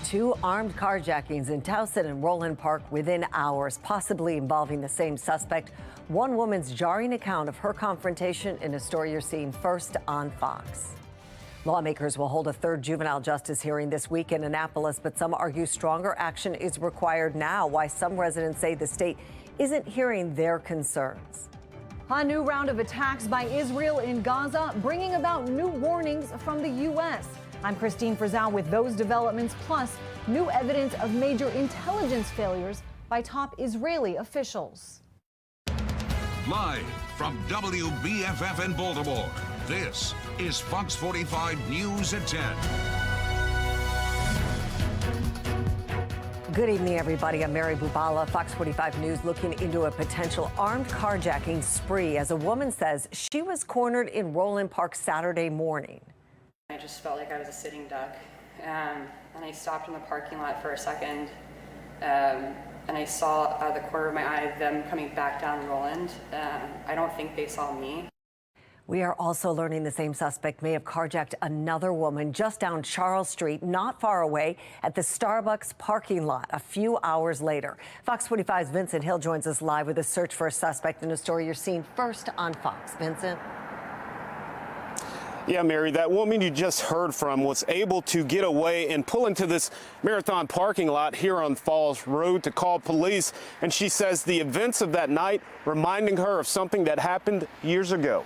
Two armed carjackings in Towson and Roland Park within hours, possibly involving the same suspect. One woman's jarring account of her confrontation in a story you're seeing first on Fox. Lawmakers will hold a third juvenile justice hearing this week in Annapolis, but some argue stronger action is required now, why some residents say the state isn't hearing their concerns. A new round of attacks by Israel in Gaza, bringing about new warnings from the U.S. I'm Christine Frizzell with those developments, plus new evidence of major intelligence failures by top Israeli officials. Live from WBFF in Baltimore, this is Fox 45 News at 10. Good evening, everybody. I'm Mary Bubala, Fox 45 News, looking into a potential armed carjacking spree as a woman says she was cornered in Roland Park Saturday morning. I just felt like I was a sitting duck, and I stopped in the parking lot for a second, and I saw out of the corner of my eye them coming back down Roland. I don't think they saw me. We are also learning the same suspect may have carjacked another woman just down Charles Street, not far away, at the Starbucks parking lot a few hours later. Fox 45's Vincent Hill joins us live with a search for a suspect in a story you're seeing first on Fox. Vincent? Yeah, Mary, that woman you just heard from was able to get away and pull into this Marathon parking lot here on Falls Road to call police. And she says the events of that night reminding her of something that happened years ago.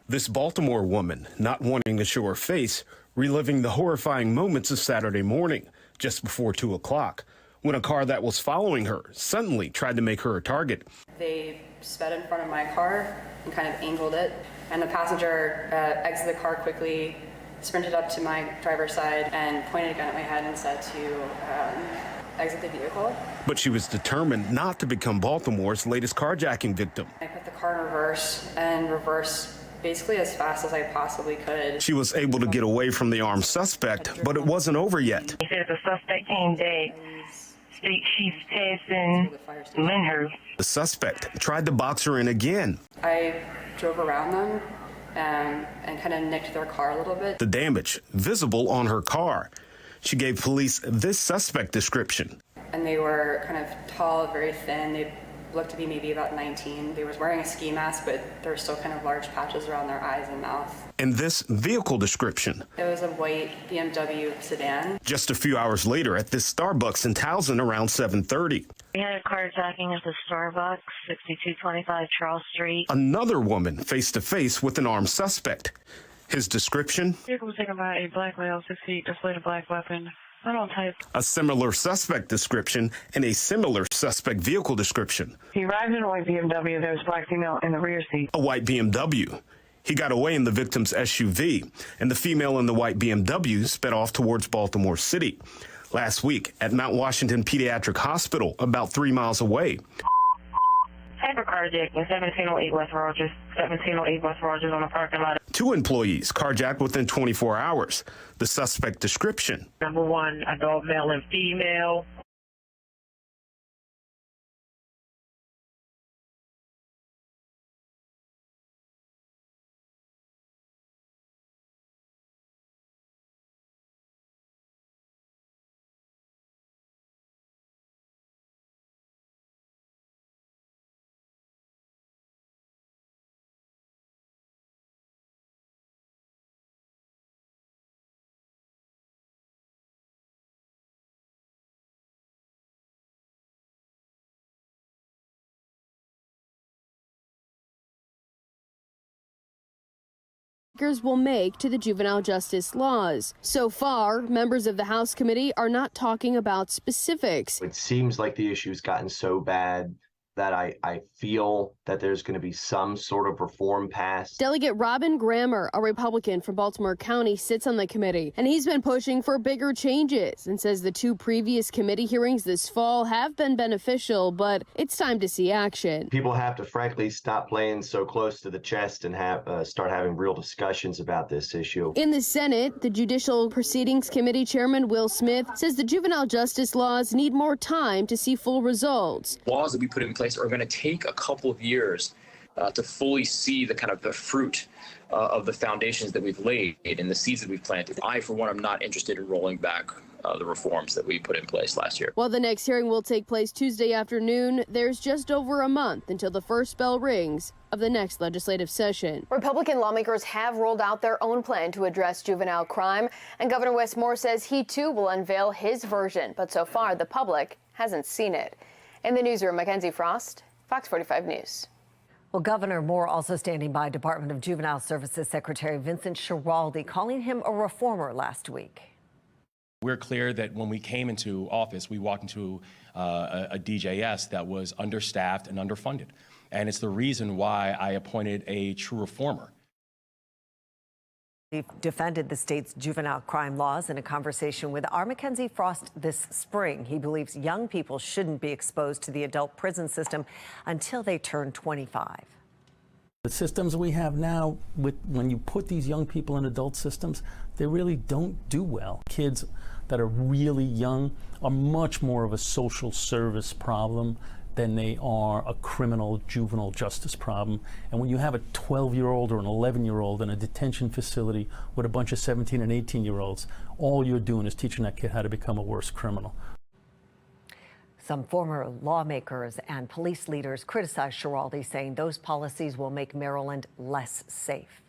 This Baltimore woman, not wanting to show her face, reliving the horrifying moments of Saturday morning, just before 2 o'clock, when a car that was following her suddenly tried to make her a target. They sped in front of my car and kind of angled it, and the passenger exited the car quickly, sprinted up to my driver's side, and pointed a gun at my head and said to exit the vehicle. But she was determined not to become Baltimore's latest carjacking victim. I put the car in reverse and reversed basically as fast as I possibly could. She was able to get away from the armed suspect, but it wasn't over yet. He said the suspect came back. She's passing Linhurst. The suspect tried to box her in again. I drove around them and kind of nicked their car a little bit. The damage visible on her car. She gave police this suspect description. And they were kind of tall, very thin. They looked to be maybe about 19. They were wearing a ski mask, but there were still kind of large patches around their eyes and mouth. And this vehicle description. It was a white BMW sedan. Just a few hours later at this Starbucks in Towson around 7:30. We had a carjacking at the Starbucks, 6225 Charles Street. Another woman face to face with an armed suspect. His description. Vehicle was taken by a black male, 6 feet, displayed a black weapon. I don't type. A similar suspect description and a similar suspect vehicle description. He arrived in a white BMW. There was a black female in the rear seat. A white BMW. He got away in the victim's SUV, and the female in the white BMW sped off towards Baltimore City. Last week at Mount Washington Pediatric Hospital, about 3 miles away. Type of carjacking, 1708 West Rogers, 1708 West Rogers on the parking lot. 2 employees carjacked within 24 hours. The suspect description. Number 1, adult male and female. Will make to the juvenile justice laws. So far, members of the House committee are not talking about specifics. It seems like the issue's gotten so bad that I feel that there's going to be some sort of reform passed. Delegate Robin Grammer, a Republican from Baltimore County, sits on the committee, and he's been pushing for bigger changes and says the 2 previous committee hearings this fall have been beneficial, but it's time to see action. People have to, frankly, stop playing so close to the chest and start having real discussions about this issue. In the Senate, the Judicial Proceedings Committee Chairman Will Smith says the juvenile justice laws need more time to see full results. Laws that we put in place are going to take a couple of years to fully see the kind of the fruit of the foundations that we've laid and the seeds that we've planted. I, for one, am not interested in rolling back the reforms that we put in place last year. While the next hearing will take place Tuesday afternoon, there's just over a month until the first bell rings of the next legislative session. Republican lawmakers have rolled out their own plan to address juvenile crime, and Governor Wes Moore says he too will unveil his version, but so far the public hasn't seen it. In the newsroom, Mackenzie Frost, Fox 45 News. Well, Governor Moore also standing by Department of Juvenile Services Secretary Vincent Schiraldi, calling him a reformer last week. We're clear that when we came into office, we walked into a DJS that was understaffed and underfunded. And it's the reason why I appointed a true reformer. He defended the state's juvenile crime laws in a conversation with our Mackenzie Frost this spring. He believes young people shouldn't be exposed to the adult prison system until they turn 25. The systems we have now, when you put these young people in adult systems, they really don't do well. Kids that are really young are much more of a social service problem than they are a criminal juvenile justice problem. And when you have a 12-year-old or an 11-year-old in a detention facility with a bunch of 17 and 18-year-olds, all you're doing is teaching that kid how to become a worse criminal. Some former lawmakers and police leaders criticized Schiraldi, saying those policies will make Maryland less safe.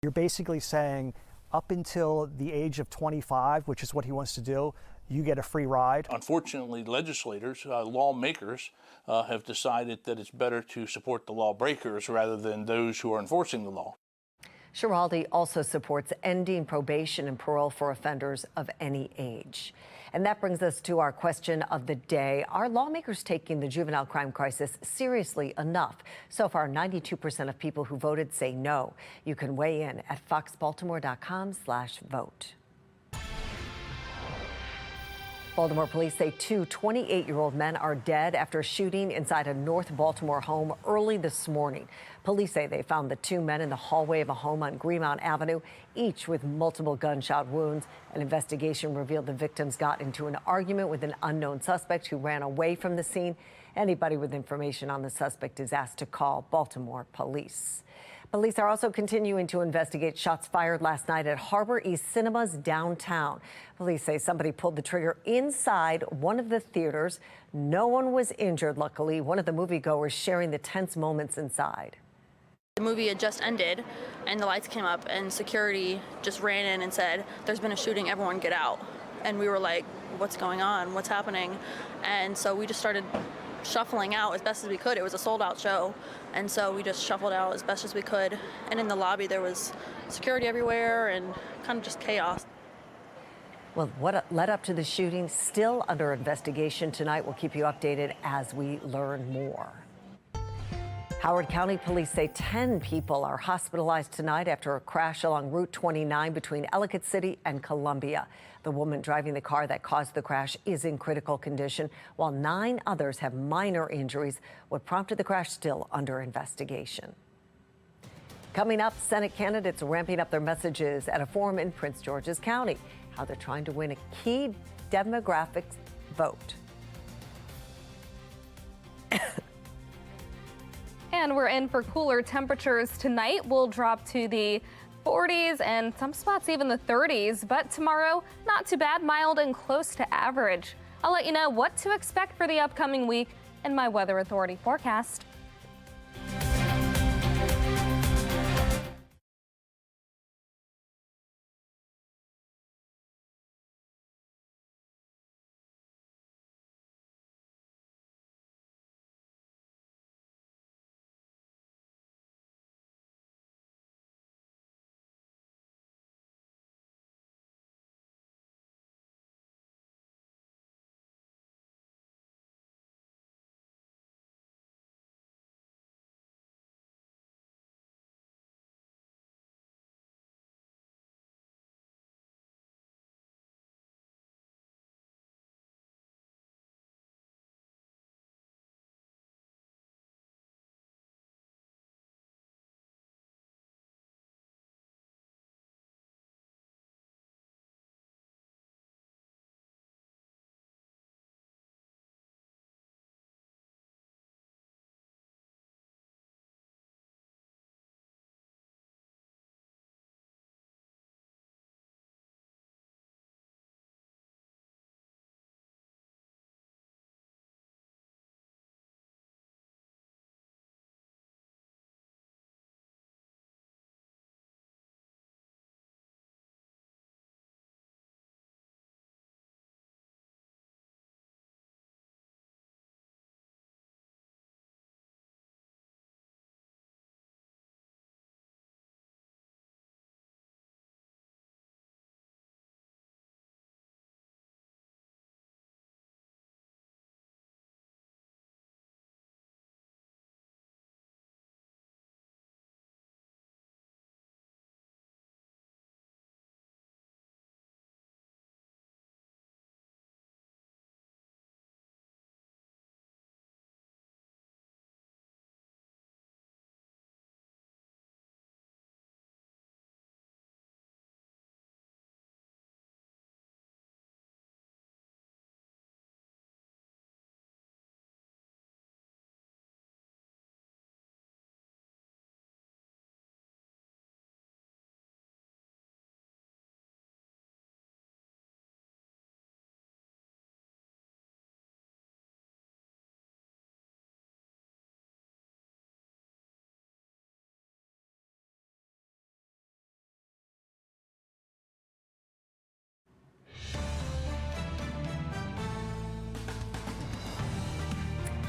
You're basically saying up until the age of 25, which is what he wants to do, you get a free ride. Unfortunately, legislators, lawmakers, have decided that it's better to support the lawbreakers rather than those who are enforcing the law. Schiraldi also supports ending probation and parole for offenders of any age. And that brings us to our question of the day. Are lawmakers taking the juvenile crime crisis seriously enough? So far, 92% of people who voted say no. You can weigh in at foxbaltimore.com/vote. Baltimore police say two 28-year-old men are dead after a shooting inside a North Baltimore home early this morning. Police say they found the two men in the hallway of a home on Greenmount Avenue, each with multiple gunshot wounds. An investigation revealed the victims got into an argument with an unknown suspect who ran away from the scene. Anybody with information on the suspect is asked to call Baltimore police. Police are also continuing to investigate shots fired last night at Harbor East Cinemas downtown. Police say somebody pulled the trigger inside one of the theaters. No one was injured, luckily. One of the moviegoers sharing the tense moments inside. The movie had just ended and the lights came up and security just ran in and said, "There's been a shooting, everyone get out." And we were like, what's going on? What's happening? And so we just started shuffling out as best as we could. It was a sold out show. And so we just shuffled out as best as we could. And in the lobby, there was security everywhere and kind of just chaos. Well, what led up to the shooting still under investigation tonight. We'll keep you updated as we learn more. Howard County police say 10 people are hospitalized tonight after a crash along Route 29 between Ellicott City and Columbia. The woman driving the car that caused the crash is in critical condition, while 9 others have minor injuries. What prompted the crash still under investigation. Coming up, Senate candidates ramping up their messages at a forum in Prince George's County, how they're trying to win a key demographic vote. And we're in for cooler temperatures tonight. We'll drop to the 40s and some spots even the 30s. But tomorrow, not too bad, mild and close to average. I'll let you know what to expect for the upcoming week in my Weather Authority forecast.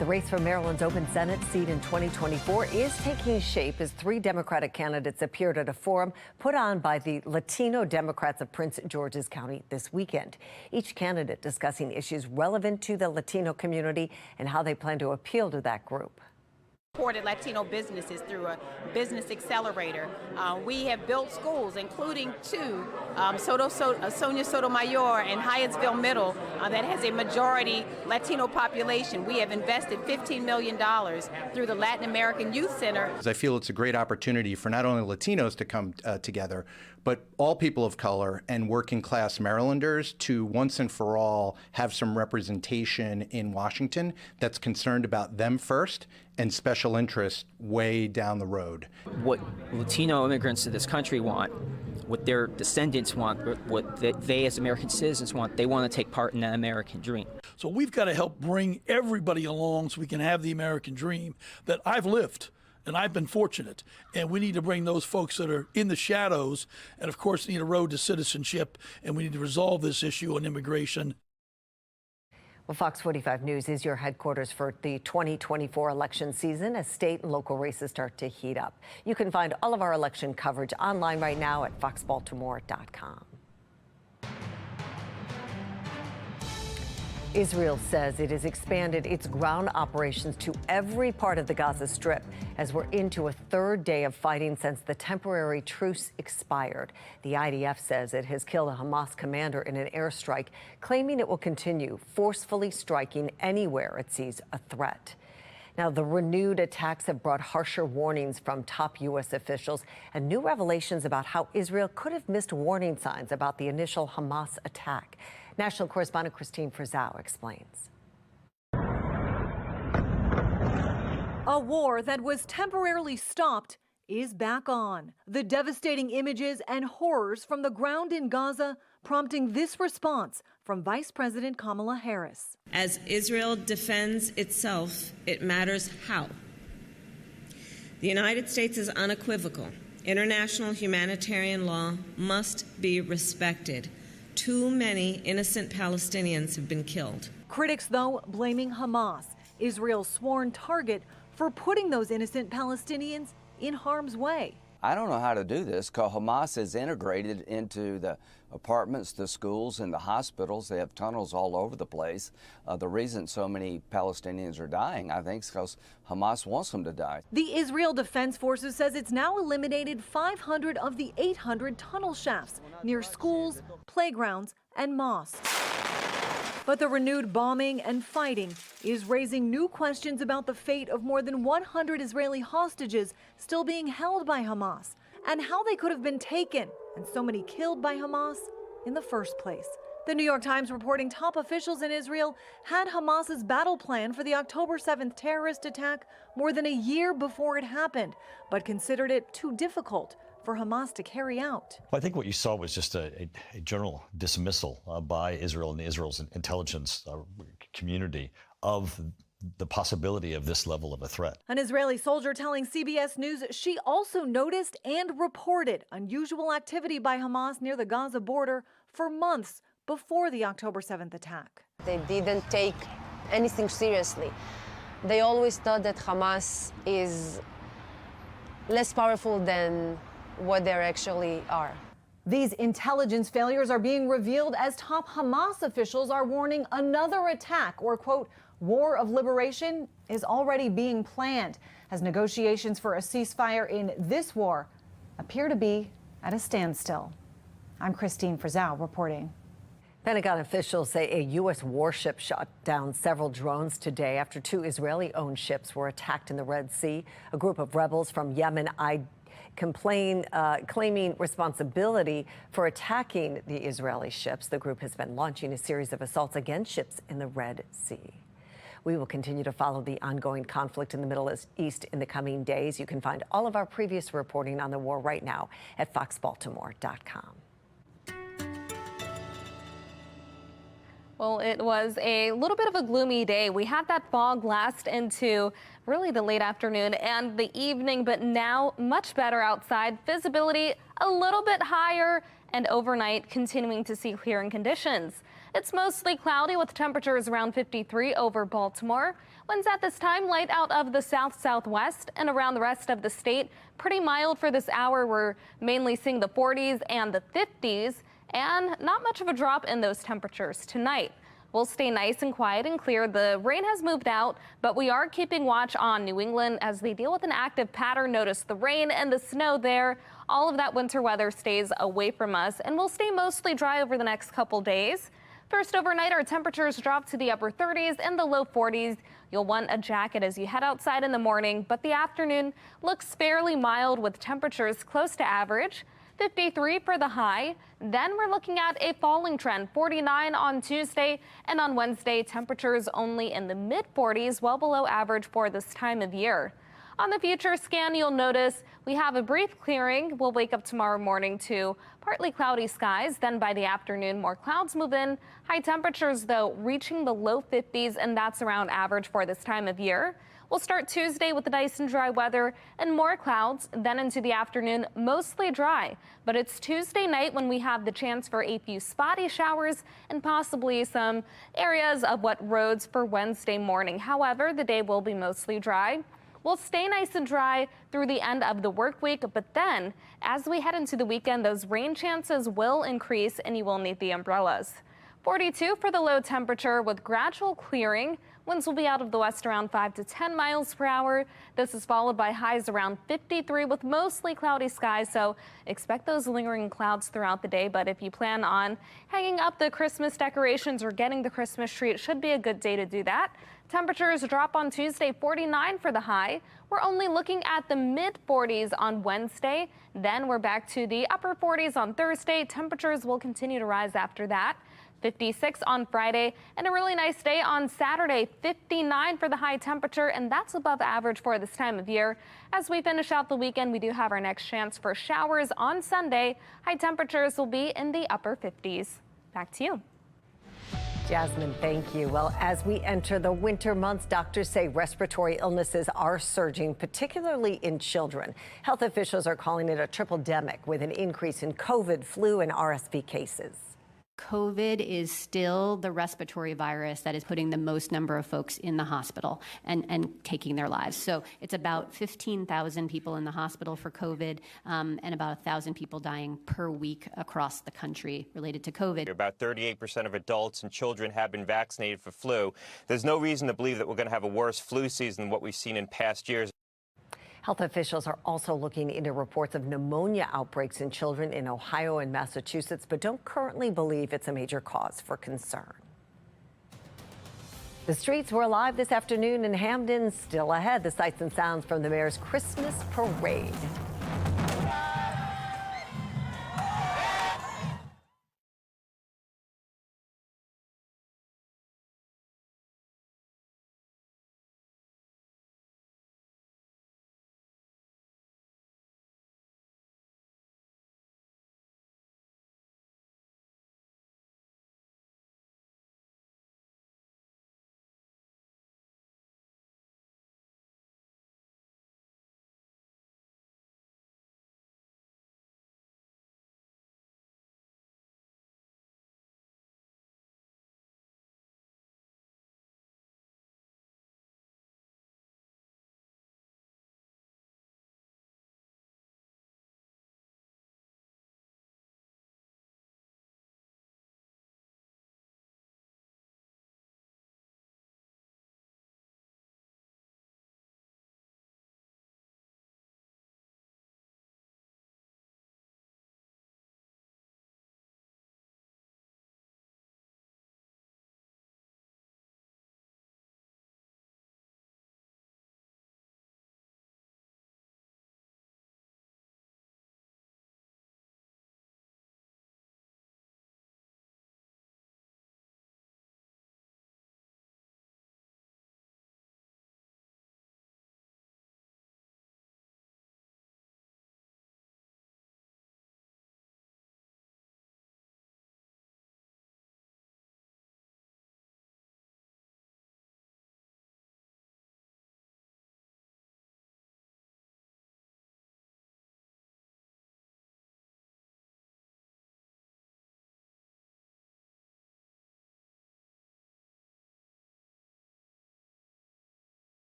The race for Maryland's open Senate seat in 2024 is taking shape as 3 Democratic candidates appeared at a forum put on by the Latino Democrats of Prince George's County this weekend. Each candidate discussing issues relevant to the Latino community and how they plan to appeal to that group. Supported Latino businesses through a business accelerator. We have built schools, including 2, Sonia Sotomayor and Hyattsville Middle, that has a majority Latino population. We have invested $15 million through the Latin American Youth Center. I feel it's a great opportunity for not only Latinos to come together, but all people of color and working class Marylanders to once and for all have some representation in Washington that's concerned about them first and special interests way down the road. What Latino immigrants to this country want, what their descendants want, what they as American citizens want, they want to take part in that American dream. So we've got to help bring everybody along so we can have the American dream that I've lived. And I've been fortunate, and we need to bring those folks that are in the shadows, and of course need a road to citizenship, and we need to resolve this issue on immigration. Well, Fox 45 News is your headquarters for the 2024 election season as state and local races start to heat up. You can find all of our election coverage online right now at foxbaltimore.com. Israel says it has expanded its ground operations to every part of the Gaza Strip as we're into a 3rd day of fighting since the temporary truce expired. The IDF says it has killed a Hamas commander in an airstrike, claiming it will continue forcefully striking anywhere it sees a threat. Now, the renewed attacks have brought harsher warnings from top U.S. officials and new revelations about how Israel could have missed warning signs about the initial Hamas attack. National correspondent Christine Frizzau explains. A war that was temporarily stopped is back on. The devastating images and horrors from the ground in Gaza prompting this response from Vice President Kamala Harris. As Israel defends itself, it matters how. The United States is unequivocal. International humanitarian law must be respected. Too many innocent Palestinians have been killed. Critics, though, blaming Hamas, Israel's sworn target, for putting those innocent Palestinians in harm's way. I don't know how to do this because Hamas is integrated into the apartments, the schools, and the hospitals. They have tunnels all over the place. The reason so many Palestinians are dying, I think, is because Hamas wants them to die. The Israel Defense Forces says it's now eliminated 500 of the 800 tunnel shafts near schools, playgrounds, and mosques. But the renewed bombing and fighting is raising new questions about the fate of more than 100 Israeli hostages still being held by Hamas and how they could have been taken and so many killed by Hamas in the first place. The New York Times reporting top officials in Israel had Hamas's battle plan for the October 7th terrorist attack more than a year before it happened, but considered it too difficult for Hamas to carry out. Well, I think what you saw was just a general dismissal by Israel and Israel's intelligence community of the possibility of this level of a threat. An Israeli soldier telling CBS News she also noticed and reported unusual activity by Hamas near the Gaza border for months before the October 7th attack. They didn't take anything seriously. They always thought that Hamas is less powerful than what they actually are. These intelligence failures are being revealed as top Hamas officials are warning another attack or, quote, war of liberation is already being planned as negotiations for a ceasefire in this war appear to be at a standstill. I'm Christine Frizzau reporting. Pentagon officials say a U.S. warship shot down several drones today after 2 Israeli-owned ships were attacked in the Red Sea. A group of rebels from Yemen claiming responsibility for attacking the Israeli ships. The group has been launching a series of assaults against ships in the Red Sea. We will continue to follow the ongoing conflict in the Middle East in the coming days. You can find all of our previous reporting on the war right now at foxbaltimore.com. Well, it was a little bit of a gloomy day. We had that fog last into really the late afternoon and the evening, but now much better outside. Visibility a little bit higher and overnight continuing to see clearing conditions. It's mostly cloudy with temperatures around 53 over Baltimore. Winds at this time light out of the south-southwest and around the rest of the state. Pretty mild for this hour. We're mainly seeing the 40s and the 50s and not much of a drop in those temperatures tonight. We'll stay nice and quiet and clear. The rain has moved out, but we are keeping watch on New England as they deal with an active pattern. Notice the rain and the snow there. All of that winter weather stays away from us and will stay mostly dry over the next couple days. First overnight, our temperatures drop to the upper 30s and the low 40s. You'll want a jacket as you head outside in the morning, but the afternoon looks fairly mild with temperatures close to average. 53 for the high. Then we're looking at a falling trend, 49 on Tuesday, and on Wednesday, temperatures only in the mid-40s, well below average for this time of year. On the future scan, you'll notice we have a brief clearing. We'll wake up tomorrow morning to partly cloudy skies. Then by the afternoon, more clouds move in. High temperatures, though, reaching the low 50s, and that's around average for this time of year. We'll start Tuesday with nice and dry weather and more clouds. Then into the afternoon, mostly dry. But it's Tuesday night when we have the chance for a few spotty showers and possibly some areas of wet roads for Wednesday morning. However, the day will be mostly dry. We'll stay nice and dry through the end of the work week, but then as we head into the weekend, those rain chances will increase and you will need the umbrellas. 42 for the low temperature with gradual clearing. Winds will be out of the west around 5 to 10 miles per hour. This is followed by highs around 53 with mostly cloudy skies, so expect those lingering clouds throughout the day. But if you plan on hanging up the Christmas decorations or getting the Christmas tree, it should be a good day to do that. Temperatures drop on Tuesday, 49 for the high. We're only looking at the mid-40s on Wednesday. Then we're back to the upper 40s on Thursday. Temperatures will continue to rise after that. 56 on Friday, and a really nice day on Saturday, 59 for the high temperature, and that's above average for this time of year. As we finish out the weekend, we do have our next chance for showers on Sunday. High temperatures will be in the upper 50s. Back to you. Jasmine, thank you. Well, as we enter the winter months, doctors say respiratory illnesses are surging, particularly in children. Health officials are calling it a triple-demic with an increase in COVID, flu, and RSV cases. COVID is still the respiratory virus that is putting the most number of folks in the hospital and taking their lives. So it's about 15,000 people in the hospital for COVID and about 1,000 people dying per week across the country related to COVID. About 38% of adults and children have been vaccinated for flu. There's no reason to believe that we're going to have a worse flu season than what we've seen in past years. Health officials are also looking into reports of pneumonia outbreaks in children in Ohio and Massachusetts, but don't currently believe it's a major cause for concern. The streets were alive this afternoon in Hamden. Still ahead, the sights and sounds from the mayor's Christmas parade.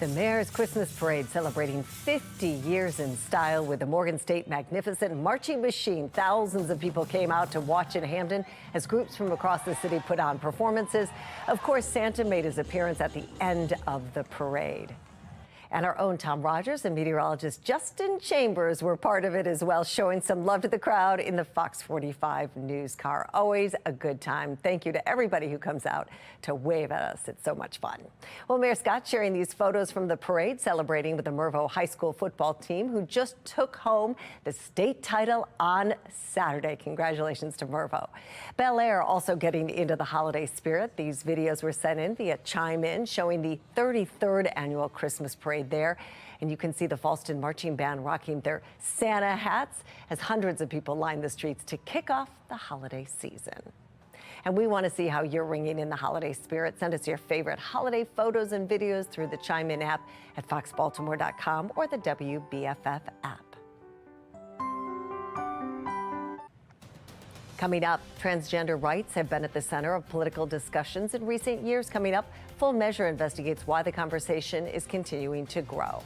The Mayor's Christmas Parade celebrating 50 years in style with the Morgan State Magnificent Marching Machine. Thousands of people came out to watch in Hamden as groups from across the city put on performances. Of course, Santa made his appearance at the end of the parade. And our own Tom Rogers and meteorologist Justin Chambers were part of it as well, showing some love to the crowd in the FOX45 news car. Always a good time. Thank you to everybody who comes out to wave at us. It's so much fun. Well, Mayor Scott sharing these photos from the parade celebrating with the Mervo High School football team who just took home the state title on Saturday. Congratulations to Mervo. Bel Air also getting into the holiday spirit. These videos were sent in via Chime In showing the 33rd annual Christmas parade there, and you can see the Falston Marching Band rocking their Santa hats as hundreds of people line the streets to kick off the holiday season. And we want to see how you're ringing in the holiday spirit. Send us your favorite holiday photos and videos through the Chime In app at foxbaltimore.com or the WBFF app. Coming up, transgender rights have been at the center of political discussions in recent years. Coming up, Full Measure investigates why the conversation is continuing to grow.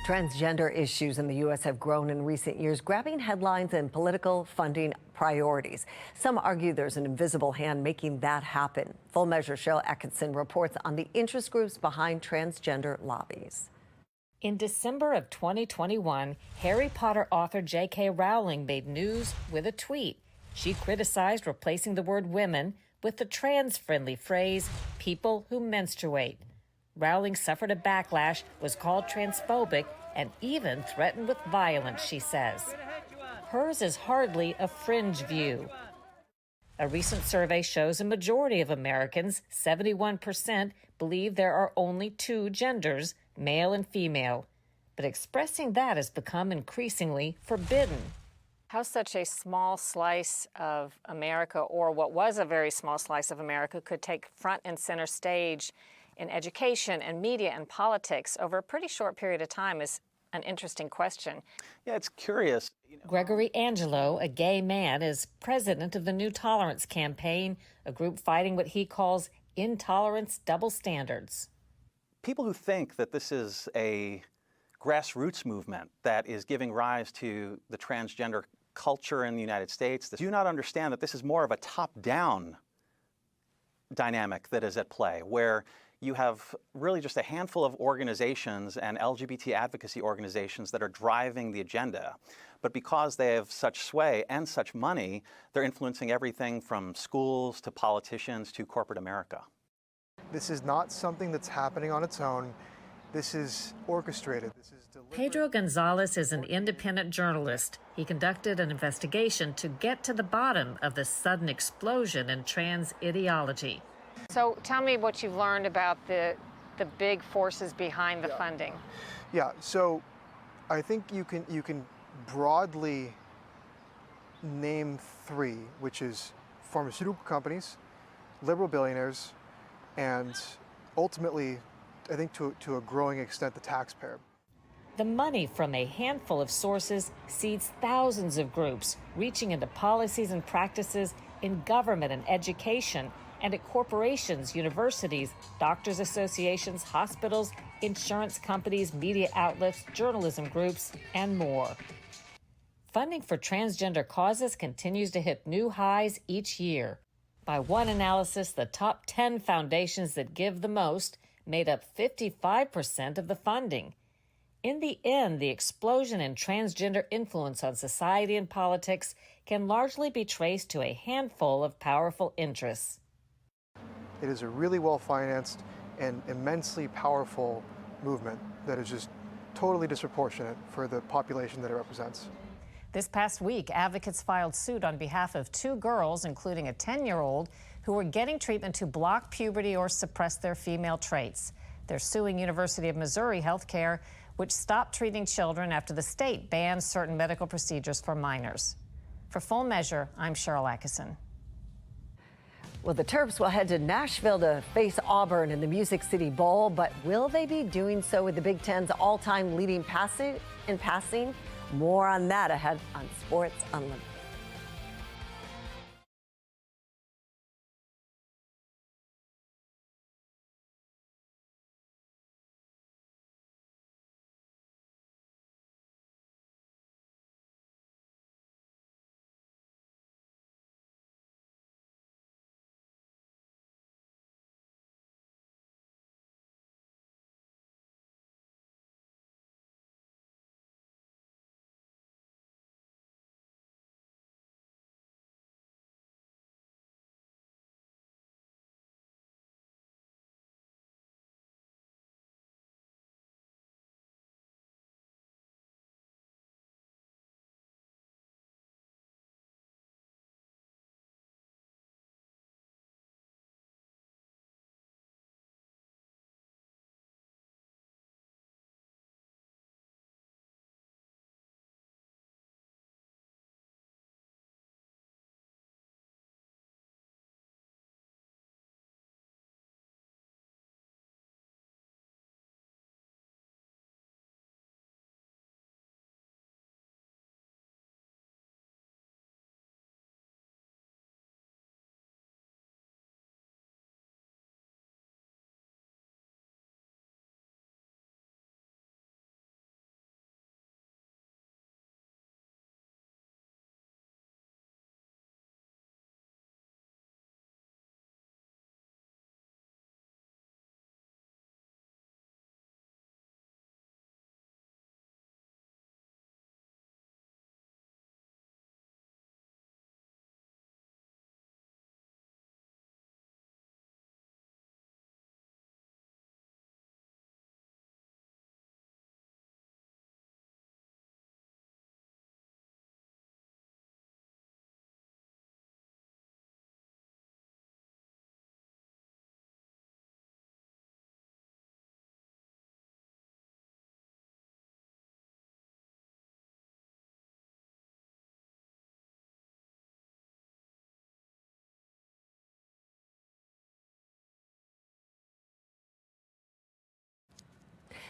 Transgender issues in the U.S. have grown in recent years, grabbing headlines and political funding priorities. Some argue there's an invisible hand making that happen. Full Measure Cheryl Atkinson reports on the interest groups behind transgender lobbies. In December of 2021, Harry Potter author J.K. Rowling made news with a tweet. She criticized replacing the word women with the trans-friendly phrase, people who menstruate. Rowling suffered a backlash, was called transphobic, and even threatened with violence, she says. Hers is hardly a fringe view. A recent survey shows a majority of Americans, 71%, believe there are only two genders, male and female. But expressing that has become increasingly forbidden. How such a small slice of America, or what was a very small slice of America, could take front and center stage in education and media and politics over a pretty short period of time is an interesting question. Yeah, it's curious. Gregory Angelo, a gay man, is president of the New Tolerance Campaign, a group fighting what he calls intolerance double standards. People who think that this is a grassroots movement that is giving rise to the transgender culture in the United States do not understand that this is more of a top-down dynamic that is at play, where you have really just a handful of organizations and LGBT advocacy organizations that are driving the agenda. But because they have such sway and such money, they're influencing everything from schools to politicians to corporate America. This is not something that's happening on its own. This is orchestrated. This is deliberate. Pedro Gonzalez is an independent journalist. He conducted an investigation to get to the bottom of the sudden explosion in trans ideology. So tell me what you've learned about the big forces behind the funding. Yeah, so I think you can broadly name three, which is pharmaceutical companies, liberal billionaires, and ultimately, I think to a growing extent, the taxpayer. The money from a handful of sources seeds thousands of groups, reaching into policies and practices in government and education, and at corporations, universities, doctors' associations, hospitals, insurance companies, media outlets, journalism groups, and more. Funding for transgender causes continues to hit new highs each year. By one analysis, the top 10 foundations that give the most made up 55% of the funding. In the end, the explosion in transgender influence on society and politics can largely be traced to a handful of powerful interests. It is a really well-financed and immensely powerful movement that is just totally disproportionate for the population that it represents. This past week, advocates filed suit on behalf of two girls, including a 10-year-old, who were getting treatment to block puberty or suppress their female traits. They're suing University of Missouri Healthcare, which stopped treating children after the state banned certain medical procedures for minors. For Full Measure, I'm Cheryl Atkinson. Well, the Terps will head to Nashville to face Auburn in the Music City Bowl, but will they be doing so with the Big Ten's all-time leading in passing? More on that ahead on Sports Unlimited.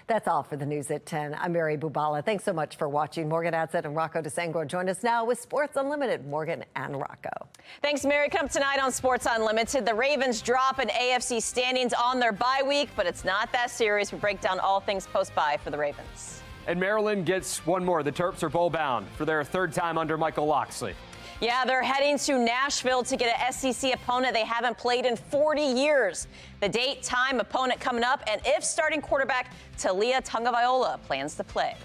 That's all for the news at 10. I'm Mary Bubala. Thanks so much for watching. Morgan Adset and Rocco DeSangro join us now with Sports Unlimited. Morgan and Rocco. Thanks, Mary. Coming up tonight on Sports Unlimited, the Ravens drop in AFC standings on their bye week, but it's not that serious. We break down all things post-bye for the Ravens. And Maryland gets one more. The Terps are bowl-bound for their third time under Michael Locksley. Yeah, they're heading to Nashville to get an SEC opponent they haven't played in 40 years. The date, time, opponent coming up, and if starting quarterback Talia Tagovailoa plans to play.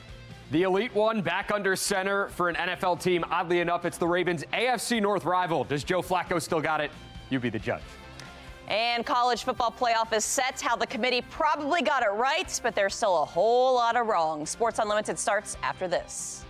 The Elite One back under center for an NFL team. Oddly enough, it's the Ravens' AFC North rival. Does Joe Flacco still got it? You be the judge. And college football playoff is set. How the committee probably got it right, but there's still a whole lot of wrong. Sports Unlimited starts after this.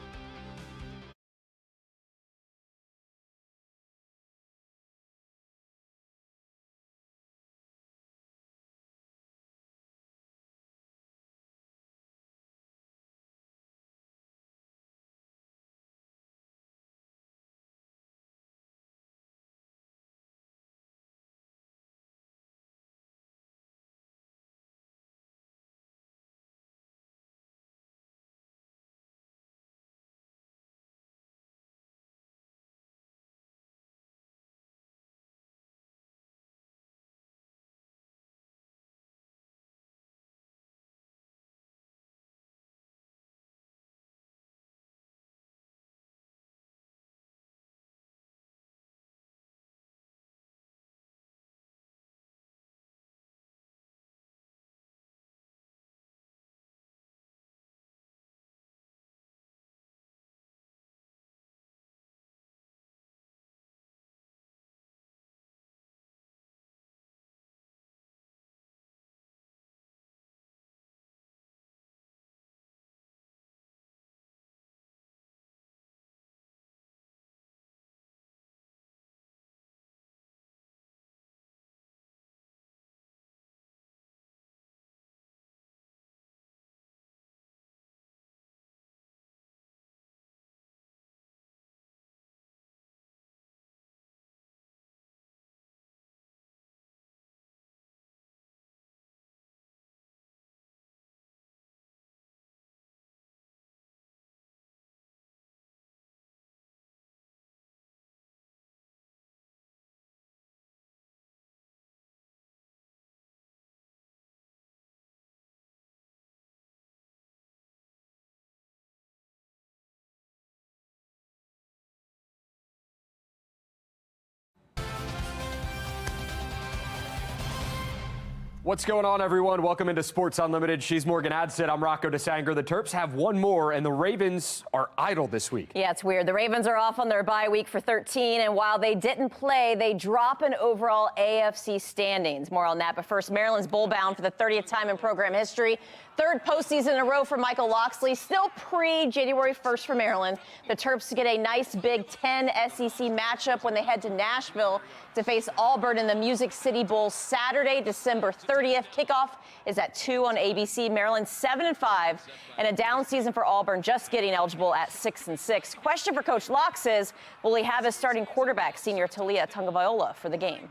What's going on, everyone? Welcome into Sports Unlimited. She's Morgan Adset. I'm Rocco DeSangro. The Terps have one more, and the Ravens are idle this week. Yeah, it's weird. The Ravens are off on their bye week for 13, and while they didn't play, they drop in overall AFC standings. More on that, but first, Maryland's bowl-bound for the 30th time in program history. Third postseason in a row for Michael Locksley. Still pre-January 1st for Maryland. The Terps get a nice Big Ten SEC matchup when they head to Nashville to face Auburn in the Music City Bowl Saturday, December 30th. Kickoff is at 2 on ABC. Maryland 7-5 and a down season for Auburn, just getting eligible at 6-6. Question for Coach Locks is, will he have his starting quarterback, senior Talia Tagovailoa, for the game?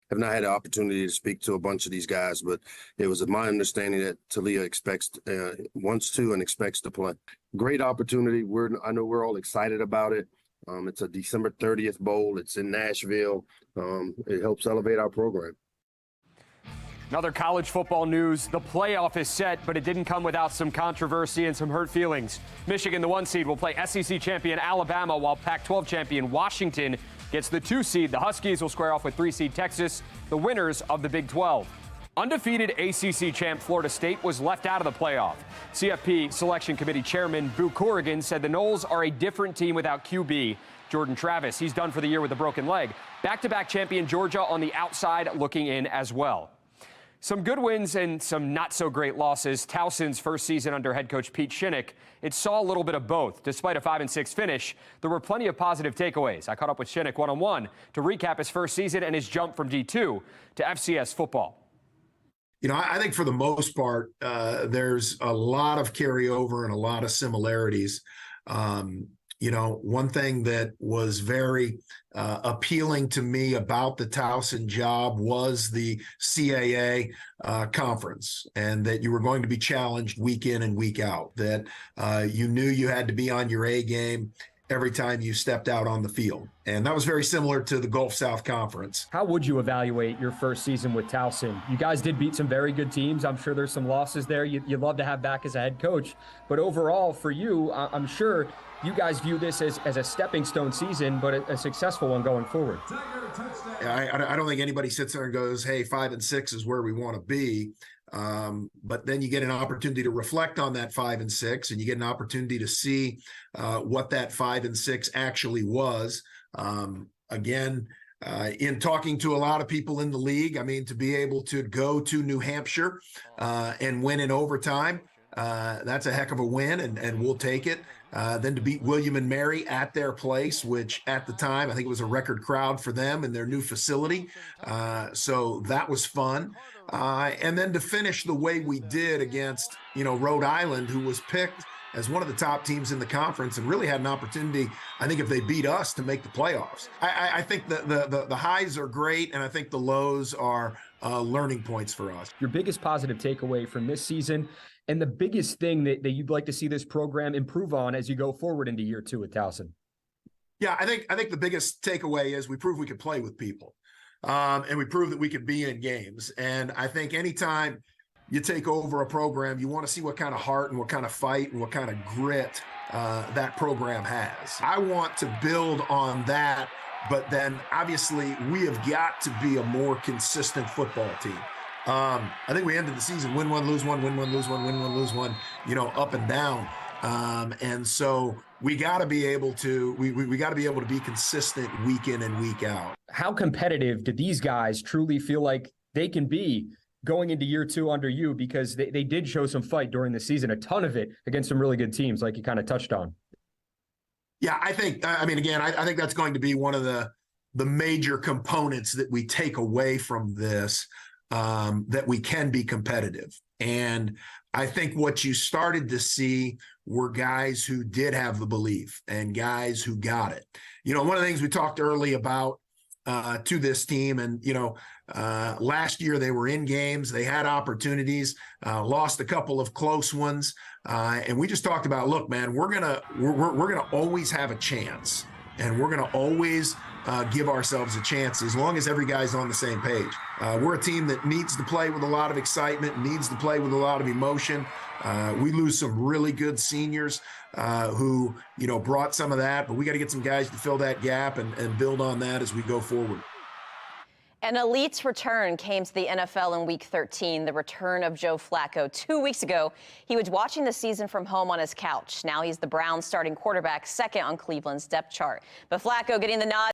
Have not had the opportunity to speak to a bunch of these guys, but it was my understanding that Talia wants to and expects to play. Great opportunity. I know we're all excited about it. It's a December 30th bowl. It's in Nashville. It helps elevate our program. Another college football news. The playoff is set, but it didn't come without some controversy and some hurt feelings. Michigan, the 1 seed, will play SEC champion Alabama, while Pac-12 champion Washington gets the 2 seed. The Huskies will square off with 3 seed Texas, the winners of the Big 12. Undefeated ACC champ Florida State was left out of the playoff. CFP Selection Committee Chairman Boo Corrigan said the Noles are a different team without QB Jordan Travis. He's done for the year with a broken leg. Back-to-back champion Georgia on the outside looking in as well. Some good wins and some not-so-great losses. Towson's first season under head coach Pete Shinnick, it saw a little bit of both. Despite a 5-6 finish, there were plenty of positive takeaways. I caught up with Shinnick one-on-one to recap his first season and his jump from D2 to FCS football. You know, I think for the most part, there's a lot of carryover and a lot of similarities. one thing that was very appealing to me about the Towson job was the CAA conference, and that you were going to be challenged week in and week out, that you knew you had to be on your A game every time you stepped out on the field. And that was very similar to the Gulf South Conference. How would you evaluate your first season with Towson? You guys did beat some very good teams. I'm sure there's some losses there you'd love to have back as a head coach. But overall, for you, I'm sure you guys view this as a stepping stone season, but a successful one going forward. I don't think anybody sits there and goes, hey, 5-6 is where we want to be. But then you get an opportunity to reflect on that 5-6, and you get an opportunity to see what that 5-6 actually was. In talking to a lot of people in the league, I mean, to be able to go to New Hampshire and win in overtime, that's a heck of a win, and we'll take it. Then to beat William and Mary at their place, which at the time, I think it was a record crowd for them in their new facility. So that was fun. And then to finish the way we did against, Rhode Island, who was picked as one of the top teams in the conference and really had an opportunity, I think, if they beat us, to make the playoffs. I think the highs are great, and I think the lows are learning points for us. Your biggest positive takeaway from this season, and the biggest thing that you'd like to see this program improve on as you go forward into year 2 at Towson? Yeah, I think the biggest takeaway is we proved we could play with people. And we proved that we could be in games. And I think anytime you take over a program, you want to see what kind of heart and what kind of fight and what kind of grit that program has. I want to build on that, but then obviously we have got to be a more consistent football team. I think we ended the season win one, lose one, win one, lose one, win one, lose one, up and down. And so we got to be able to we got to be able to be consistent week in and week out. How competitive do these guys truly feel like they can be going into year 2 under you? Because they did show some fight during the season, a ton of it against some really good teams, like you kind of touched on. Yeah, I think that's going to be one of the major components that we take away from this, that we can be competitive. And I think what you started to see were guys who did have the belief and guys who got it. One of the things we talked early about to this team, and, last year they were in games, they had opportunities, lost a couple of close ones. And we just talked about, look, man, we're going to always have a chance, and we're going to always give ourselves a chance as long as every guy's on the same page. We're a team that needs to play with a lot of excitement, needs to play with a lot of emotion. We lose some really good seniors who, brought some of that, but we got to get some guys to fill that gap and build on that as we go forward. An elite's return came to the NFL in Week 13, the return of Joe Flacco. 2 weeks ago, he was watching the season from home on his couch. Now he's the Browns starting quarterback, second on Cleveland's depth chart. But Flacco getting the nod